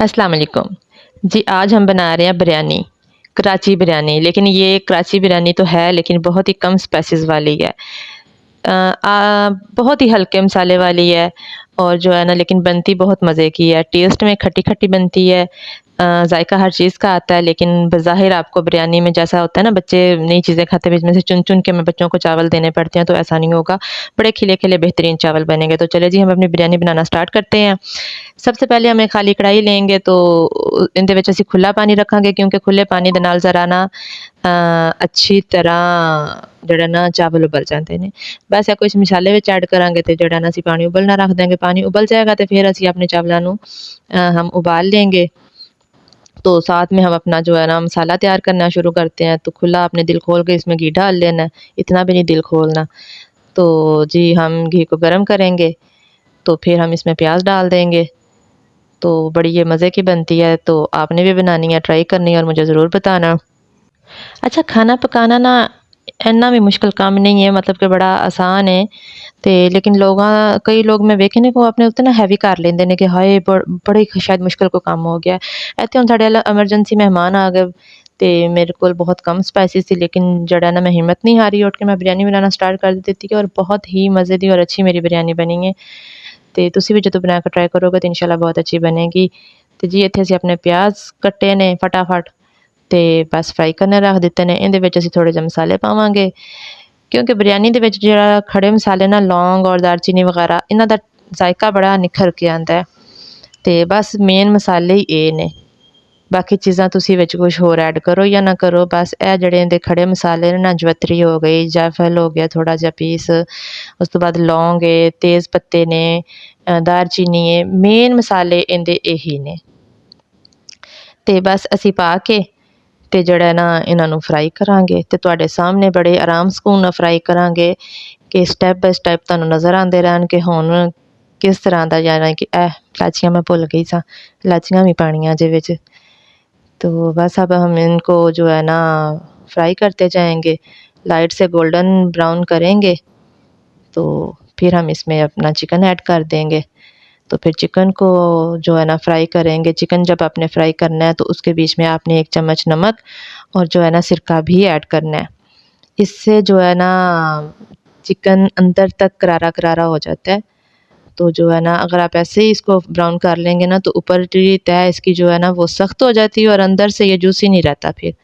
अस्सलाम वालेकुम। जी, आज हम बना रहे हैं बिरयानी, कराची बिरयानी। लेकिन ये कराची बिरयानी तो है लेकिन बहुत ही कम स्पाइसेस वाली है। बहुत ही हल्के मसाले वाली है और जो है ना लेकिन बनती बहुत मज़े की है। टेस्ट में खट्टी-खट्टी बनती है। जायका हर चीज़ का आता है लेकिन बज़ाहिर आपको बिरयानी में जैसा होता है ना बच्चे नई चीज़ें खाते हैं बीच में से चुन-चुन के हमें बच्चों को चावल देने पड़ते हैं तो ऐसा नहीं होगा। बड़े खिले-खिले बेहतरीन चावल बनेंगे। तो चलिए जी हम अपनी बिरयानी बनाना स्टार्ट करते हैं। सबसे पहले हमें खाली कढ़ाई लेंगे तो इहदे विच असीं खुला पानी रखांगे क्योंकि खुले पानी दे नाल ज़रा ना अच्छी तरह ਜਿਹੜਾ ਨਾ ਚਾਵਲ ਉਬਲ ਜਾਂਦੇ ਨੇ। ਬਸ ਇਹ ਕੁਛ ਮਸਾਲੇ ਵਿੱਚ ऐड करांगे तो ਜਿਹੜਾ ਨਾ ਅਸੀਂ पानी उबलना रख देंगे। पानी उबल जाएगा तो फिर ਅਸੀਂ अपने चावलों ਨੂੰ हम उबाल लेंगे। तो साथ में हम अपना जो है ना मसाला तैयार करना शुरू करते हैं। तो खुला आपने दिल खोल के इसमें घी डाल लेना है, इतना भी नहीं दिल खोलना। तो जी हम घी को गर्म करेंगे, तो फिर हम इसमें प्याज़ डाल देंगे। तो बड़ी ये मज़े की बनती है, तो आपने भी बनानी है, ट्राई करनी है और मुझे ज़रूर बताना। अच्छा खाना पकाना ना इन्ना भी मुश्किल काम नहीं है मतलब कि बड़ा आसान है। ते लेकिन कई लोग मैं वेखे ने वो अपने उत्ते ना हैवी कर लेंदे ने कि हाय बड़े शायद मुश्किल कोई काम हो गया। इत्थे हुण साढ़े अल्ल एमरजेंसी मेहमान आ गए ते मेरे कोल बहुत कम स्पाइसेस सी लेकिन जेह्ड़ा ना मैं हिम्मत नहीं हारी उठ के मैं बिरयानी बनाना स्टार्ट कर दित्ती और बहुत ही मज़े दी और अच्छी मेरी बिरयानी बनी है। ते तुसी भी जदों बना के ट्राई करोगे तो इंशाल्लाह बहुत अच्छी बनेगी। ते जी इत्थे असीं अपने प्याज़ कट्टे ने फटाफट ते बस फ्राई करने रख दित्ते ने। इहदे विच असीं थोड़े जे मसाले पावांगे क्योंकि बिरयानी दे विच जेह्ड़ा खड़े मसाले ना लौंग और दालचीनी वगैरह इन्हां दा जायका बड़ा निखर के आंदा है। ते बस मेन मसाले ही एह् ने। बाकी चीज़ां तुसी विच कुछ होर ऐड करो या ना करो बस एह् जेह्ड़े इंदे खड़े मसाले न ना जवैत्री हो गई, जायफल हो गया थोड़ा जा पीस, उस तो बाद लौंग है, तेज़ पत्ते ने, दालचीनी है, मेन मसाले इंदे एही ने। ते बस असीं पा के ते ਜਿਹੜਾ ਨਾ ਇਹਨਾਂ ਨੂੰ ਫਰਾਈ ਕਰਾਂਗੇ ਤੇ ਤੁਹਾਡੇ ਸਾਹਮਣੇ ਬੜੇ ਆਰਾਮ ਸਕੂਨ ਨਾਲ ਫਰਾਈ ਕਰਾਂਗੇ ਕਿ ਸਟੈਪ ਬਾय ਸਟੈਪ ਤੁਹਾਨੂੰ ਨਜ਼ਰ ਆਉਂਦੇ ਰਹਿਣ ਕਿ ਹੁਣ किस तरह का यानी कि इलाचियाँ मैं भुल गई सा इलाचियाँ भी पानियाँ जे विच। तो बस अब हम इनको जो है ना फ्राई करते जाएंगे, लाइट से गोल्डन ब्राउन करेंगे तो फिर हम इसमें अपना चिकन ऐड कर देंगे। तो फिर चिकन को जो है ना फ्राई करेंगे। चिकन जब आपने फ्राई करना है तो उसके बीच में आपने 1 चम्मच नमक और जो है ना सिरका भी ऐड करना है। इससे जो है ना चिकन अंदर तक करारा-करारा हो जाता है। तो जो है ना अगर आप ऐसे ही इसको ब्राउन कर लेंगे ना तो ऊपर की तह इसकी जो है ना वो सख्त हो जाती है और अंदर से ये जूसी नहीं रहता फिर।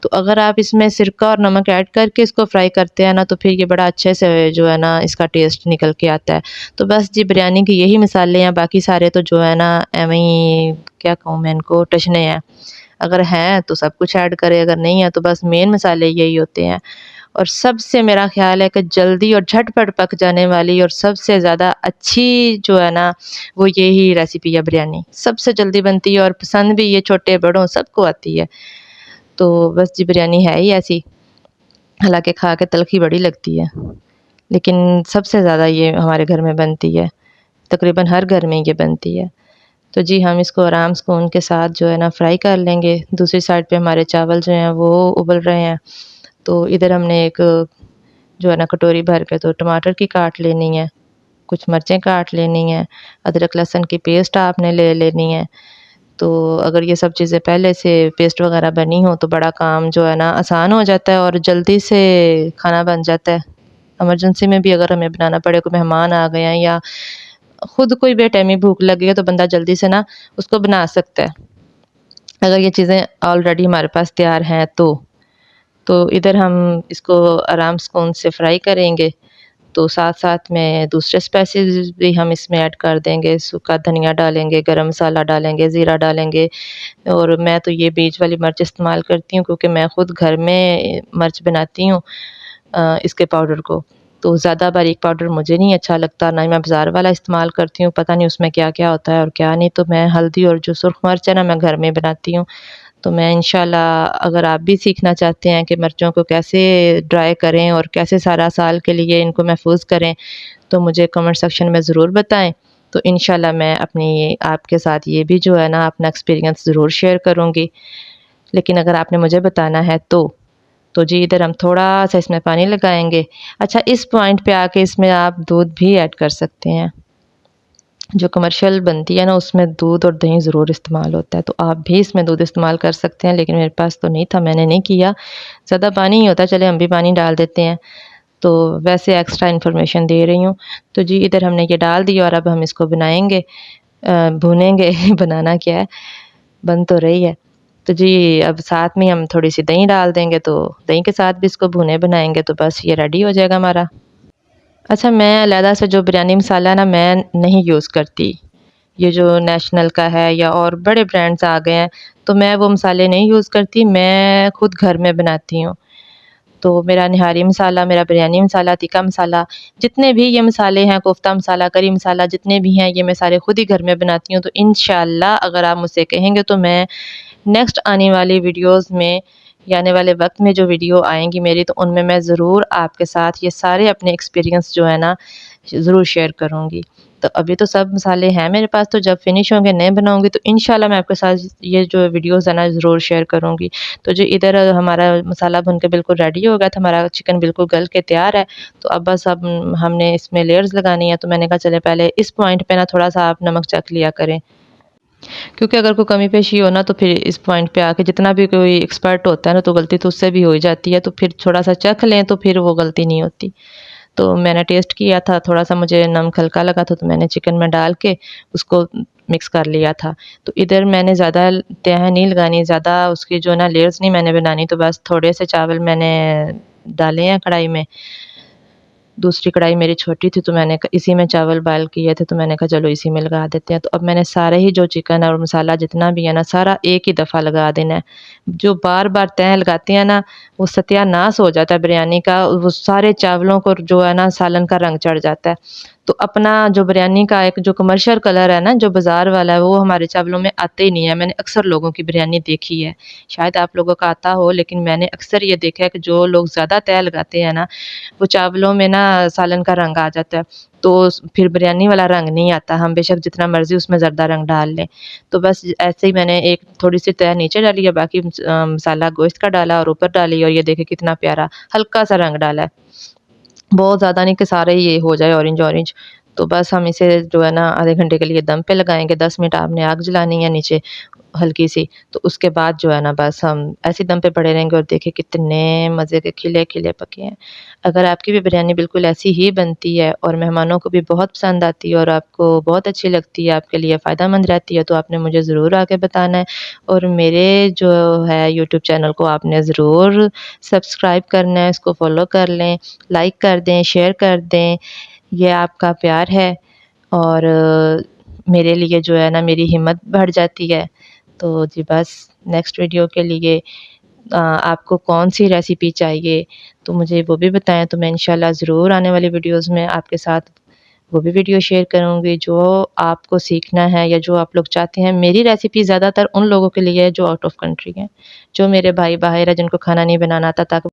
तो अगर आप इसमें सिरका और नमक ऐड करके इसको फ्राई करते हैं ना तो फिर ये बड़ा अच्छे से जो है ना इसका टेस्ट निकल के आता है। तो बस जी बिरयानी के यही मसाले हैं, बाकी सारे तो जो है ना एवें ही क्या कहूँ मैं इनको टचने हैं। अगर हैं तो सब कुछ ऐड करें, अगर नहीं है तो बस मेन मसाले यही होते हैं। और सबसे मेरा ख़्याल है कि जल्दी और झटपट पक जाने वाली और सबसे ज़्यादा अच्छी जो है ना वो यही रेसिपी है बिरयानी। सबसे जल्दी बनती है और पसंद भी ये छोटे-बड़ों सबको आती है। तो बस जी बिरयानी है ही ऐसी, हालाँकि खा के तलख़ी बड़ी लगती है, लेकिन सबसे ज़्यादा ये हमारे घर में बनती है। तकरीबन हर घर में ये बनती है। तो जी हम इसको आराम सुकून के साथ जो है ना फ्राई कर लेंगे। दूसरी साइड पे हमारे चावल जो हैं वो उबल रहे हैं। तो इधर हमने एक जो है ना कटोरी भर के तो टमाटर की काट लेनी है, कुछ मिर्चें काट लेनी हैं, अदरक लहसुन की पेस्ट आपने ले लेनी है। तो अगर ये सब चीज़ें पहले से पेस्ट वग़ैरह बनी हो तो बड़ा काम जो है ना आसान हो जाता है और जल्दी से खाना बन जाता है। इमरजेंसी में भी अगर हमें बनाना पड़े, कोई मेहमान आ गए हैं या खुद कोई बेटैमी भूख लगी है तो बंदा जल्दी से ना उसको बना सकता है। अगर ये चीज़ें ऑलरेडी हमारे पास तैयार हैं तो। तो इधर हम इसको आराम सुकून से फ्राई करेंगे। तो साथ-साथ में दूसरे स्पाइसेस भी हम इसमें ऐड कर देंगे। सूखा धनिया डालेंगे, गरम मसाला डालेंगे, ज़ीरा डालेंगे और मैं तो ये बीज वाली मिर्च इस्तेमाल करती हूँ क्योंकि मैं खुद घर में मिर्च बनाती हूँ इसके पाउडर को। तो ज़्यादा बारीक पाउडर मुझे नहीं अच्छा लगता, ना ही मैं बाज़ार वाला इस्तेमाल करती हूँ, पता नहीं उसमें क्या-क्या होता है और क्या नहीं। तो मैं हल्दी और जो सुर्ख़ मिर्च है ना मैं घर में बनाती हूँ। तो मैं इंशाल्लाह अगर आप भी सीखना चाहते हैं कि मिर्चों को कैसे ड्राई करें और कैसे सारा साल के लिए इनको महफ़ूज़ करें, तो मुझे कमेंट सेक्शन में ज़रूर बताएँ। तो इंशाल्लाह मैं अपनी आपके साथ ये भी जो है ना अपना एक्सपीरियंस ज़रूर शेयर करूँगी। लेकिन अगर आपने मुझे बताना है तो जी इधर हम थोड़ा-सा इसमें पानी लगाएँगे। अच्छा इस पॉइंट पे आके इसमें आप दूध भी ऐड कर सकते हैं। जो कमर्शियल बनती है ना उसमें दूध और दही ज़रूर इस्तेमाल होता है, तो आप भी इसमें दूध इस्तेमाल कर सकते हैं, लेकिन मेरे पास तो नहीं था, मैंने नहीं किया। ज़्यादा पानी ही होता है, चले हम भी पानी डाल देते हैं। तो वैसे एक्स्ट्रा इन्फॉर्मेशन दे रही हूँ। तो जी इधर हमने ये डाल दिया और अब हम इसको बनाएँगे भूनेंगे बनाना क्या है, बन तो रही है। तो जी अब साथ में हम थोड़ी-सी दही डाल देंगे, तो दही के साथ भी इसको भुने बनाएँगे तो बस ये रेडी हो जाएगा हमारा। अच्छा मैं अलहदा से जो बिरयानी मसाला है ना मैं नहीं यूज़ करती। ये जो नेशनल का है या और बड़े ब्रांड्स आ गए हैं, तो मैं वो मसाले नहीं यूज़ करती, मैं खुद घर में बनाती हूँ। तो मेरा निहारी मसाला, मेरा बिरयानी मसाला, तिक्का मसाला, जितने भी ये मसाले हैं, कोफ्ता मसाला, करी मसाला जितने भी हैं, ये मैं सारे खुद ही घर में बनाती हूँ। तो इंशाअल्लाह अगर आप मुझसे कहेंगे तो मैं नेक्स्ट आने वाली वीडियोज़ में या आने वाले वक़्त में जो वीडियो आएँगी मेरी, तो उनमें मैं ज़रूर आपके साथ ये सारे अपने एक्सपीरियंस जो है ना, ज़रूर शेयर करूँगी। तो अभी तो सब मसाले हैं मेरे पास, तो जब फिनिश होंगे, नए बनाऊँगी, तो इंशाअल्लाह मैं आपके साथ ये जो वीडियोज़ है ना, ज़रूर शेयर करूँगी। तो जो इधर हमारा मसाला भुन के बिल्कुल रेडी हो गया था, हमारा चिकन बिल्कुल गल के तैयार है। तो अब बस अब हमने इसमें लेयर्स लगानी है, तो मैंने कहा चले पहले इस पॉइंट पे ना थोड़ा-सा आप नमक चख लिया करें। क्योंकि अगर कोई कमी पेशी हो ना तो फिर इस पॉइंट पे आके जितना भी कोई एक्सपर्ट होता है ना तो गलती तो उससे भी हो ही जाती है, तो फिर थोड़ा-सा चख लें तो फिर वो गलती नहीं होती। तो मैंने टेस्ट किया था, थोड़ा-सा मुझे नमक हल्का लगा था तो मैंने चिकन में डाल के उसको मिक्स कर लिया था। तो इधर मैंने ज़्यादा तह नहीं लगानी, ज़्यादा उसकी जो ना लेयर्स नहीं मैंने बनानी, तो बस थोड़े से चावल मैंने डाले हैं कढ़ाई में। दूसरी कढ़ाई मेरी छोटी थी तो मैंने क इसी में चावल बॉयल किए थे, तो मैंने कहा चलो इसी में लगा देते हैं। तो अब मैंने सारे ही जो चिकन और मसाला जितना भी है ना सारा एक ही दफ़ा लगा देना है। जो बार-बार तह लगाते हैं ना, वो सत्यानाश हो जाता है बिरयानी का, वो सारे चावलों को जो है ना सालन का रंग चढ़ जाता है। तो अपना जो बिरयानी का एक जो कमर्शियल कलर है ना, जो बाज़ार वाला है, वो हमारे चावलों में आते ही नहीं है। मैंने अक्सर लोगों की बिरयानी देखी है, शायद आप लोगों का आता हो, लेकिन मैंने अक्सर ये देखा है कि जो लोग ज़्यादा तह लगाते हैं ना, वो चावलों में ना सालन का रंग आ जाता है। तो फिर बिरयानी वाला रंग नहीं आता, हम बेशक जितना मर्ज़ी उसमें ज़र्दा रंग डाल लें। तो बस ऐसे ही मैंने एक थोड़ी-सी तह नीचे डाली है, बाकी मसाला गोश्त का डाला और ऊपर डाली और ये देखिए कितना प्यारा हल्का-सा रंग डाला है। बहुत ज़्यादा नहीं कि सारे ये हो जाए ऑरेंज-ऑरेंज। तो बस हम इसे जो है ना आधे घंटे के लिए दम पे लगाएँगे, 10 मिनट आपने आग जलानी है नीचे हल्की-सी, तो उसके बाद जो है ना बस हम ऐसे ही दम पे पड़े रहेंगे और देखिए कितने मज़े के खिले-खिले पके हैं। अगर आपकी भी बिरयानी बिल्कुल ऐसी ही बनती है और मेहमानों को भी बहुत पसंद आती है और आपको बहुत अच्छी लगती है, आपके लिए फ़ायदेमंद रहती है, तो आपने मुझे ज़रूर आके बताना है और मेरे जो है यूट्यूब चैनल को आपने ज़रूर सब्सक्राइब करना है, इसको फ़ॉलो कर लें, लाइक कर दें, शेयर कर दें। ये आपका प्यार है और मेरे लिए जो है ना मेरी हिम्मत बढ़ जाती है। तो जी बस नेक्स्ट वीडियो के लिए आपको कौन-सी रेसिपी चाहिए तो मुझे वो भी बताएँ, तो मैं इंशाल्लाह ज़रूर आने वाली वीडियोज़ में आपके साथ वो भी वीडियो शेयर करूँगी जो आपको सीखना है या जो आप लोग चाहते हैं। मेरी रेसिपी ज़्यादातर उन लोगों के लिए है जो आउट ऑफ कंट्री हैं, जो मेरे भाई बाहर हैं जिनको खाना नहीं बनाना आता ताकि